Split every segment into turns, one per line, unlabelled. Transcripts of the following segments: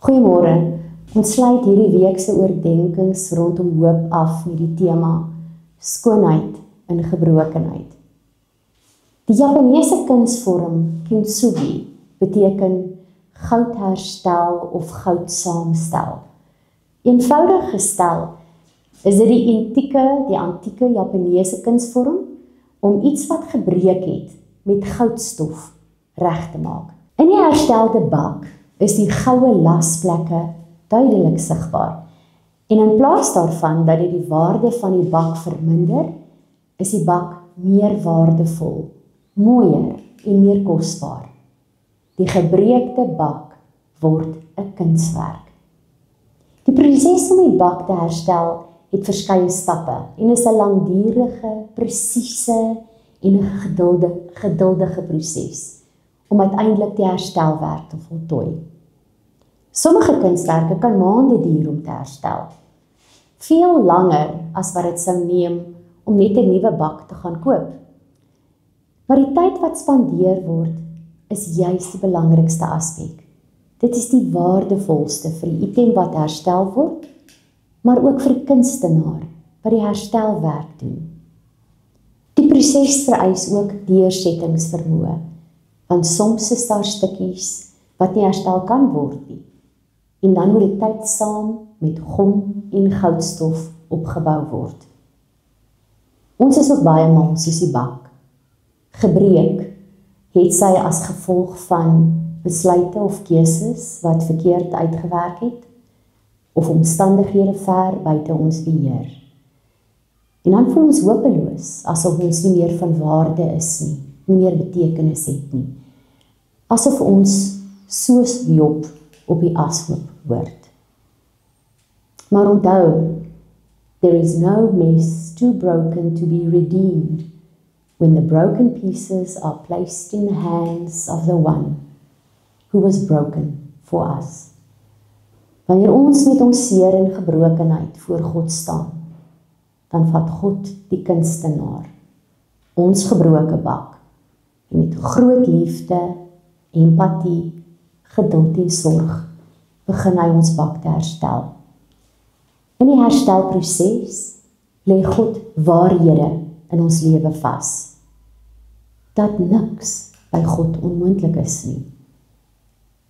Goeiemôre, ons sluit hierdie week se oordeenkings rondom hoop af met die tema skoonheid in gebrokenheid. Die Japaneese kunsvorm kintsugi beteken goud herstel of goud saamstel. Eenvoudig gestel is dit die antieke Japaneese kunsvorm om iets wat gebreek het met goudstof reg te maak. In die herstelde bak is die goue lasplekke duidelik sigbaar. En in plaas daarvan dat dit die waarde van die bak verminder, is die bak meer waardevol, mooier en meer kosbaar. Die gebreekte bak word 'n kunswerk. Die proses om die bak te herstel het verskeie stappe en is 'n langdurige, presiese en 'n geduldige proses om uiteindelik die herstelwerk te voltooi. Sommige kunswerke kan maande duur om te herstel. Veel langer as wat dit sou neem om net 'n nuwe bak te gaan koop. Maar die tyd wat spandeer word, is juis die belangrikste aspek. Dit is die waardevolste vir die item wat herstel word, maar ook vir die kunstenaar wat die herstelwerk doen. Die proses vereis ook deursettingsvermoë, want soms is daar stukkies wat nie herstel kan word nie. En dan moet die tyd saam met gom en goudstof opgebou word. Ons is ook baie maal soos die bak. Gebreek het sy as gevolg van besluite of keuses wat verkeerd uitgewerk het, of omstandighede ver buite ons beheer. En dan voel ons hopeloos, asof ons nie meer van waarde is nie meer betekenis het nie. Asof ons soos Job op die ashoop hoort. Maar onthou, there is no mess too broken to be redeemed when the broken pieces are placed in the hands of the one who was broken for us. Wanneer ons met ons seer en gebrokenheid voor God staan, dan vat God die kunstenaar, ons gebroke bak, en met groot liefde, empatie, geduld en sorg, begin hy ons bak te herstel. In die herstelproses lê God waarhede in ons lewe vas, dat niks by God onmoontlik is nie,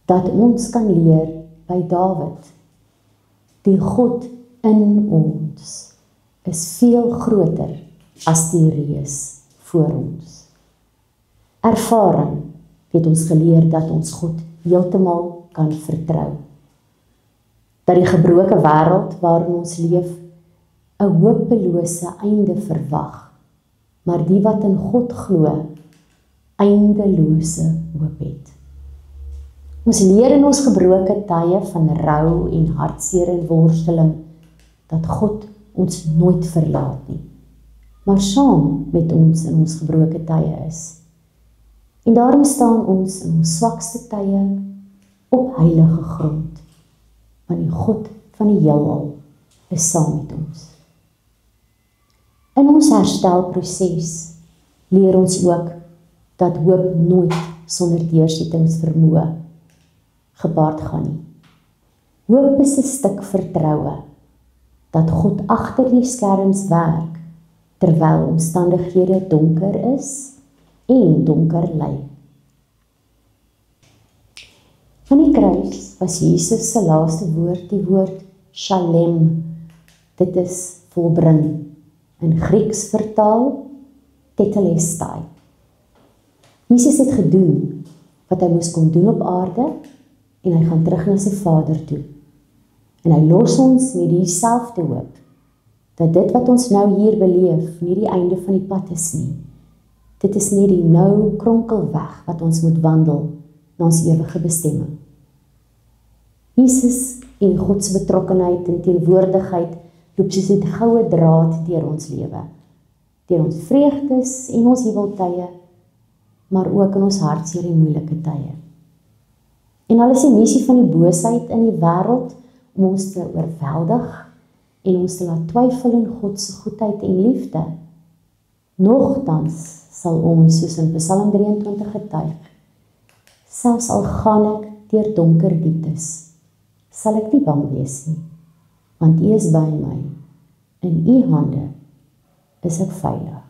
dat ons kan leer by Dawid, die God in ons is veel groter as die reus voor ons. Ervaring het ons geleer dat ons God heeltemal kan vertrou. Dat die gebroke wêreld waarin ons leef 'n hopelose einde verwag, maar die wat in God glo, eindelose hoop het. Ons leer in ons gebroke tye van rou en hartseer en worsteling dat God ons nooit verlaat nie, maar saam met ons in ons gebroke tye is. En daarom staan ons in ons swakste tye op heilige grond, want die God van die heelal is saam met ons. In ons herstelproses leer ons ook dat hoop nooit sonder deursettingsvermoë gepaard gaan nie. Hoop is 'n stuk vertroue dat God agter die skerms werk terwyl omstandighede donker is en donker lê. Aan die kruis was Jesus se laaste woord die woord shalem. Dit is volbring. In Grieks vertaal tetelestai. Jesus het gedoen wat hy moes kom doen op aarde en hy gaan terug na sy Vader toe. En hy los ons met dieselfde hoop dat dit wat ons nou hier beleef nie die einde van die pad is nie. Dit is net die nou kronkelweg wat ons moet wandel na ons ewige bestemming. Jesus en God se betrokkenheid en teenwoordigheid loop soos 'n goue draad deur ons lewe. Deur ons vreugdes en ons huweltye, maar ook in ons hartseer en moeilike tye. En al is die missie van die boosheid in die wêreld om ons te oorweldig en ons te laat twyfel in God se goedheid en liefde, nogtans sal ons, soos in Psalm 23 getuig, selfs al gaan ek deur donker dieptes, sal ek nie bang wees nie, want U is by my. In U hande is ek veilig.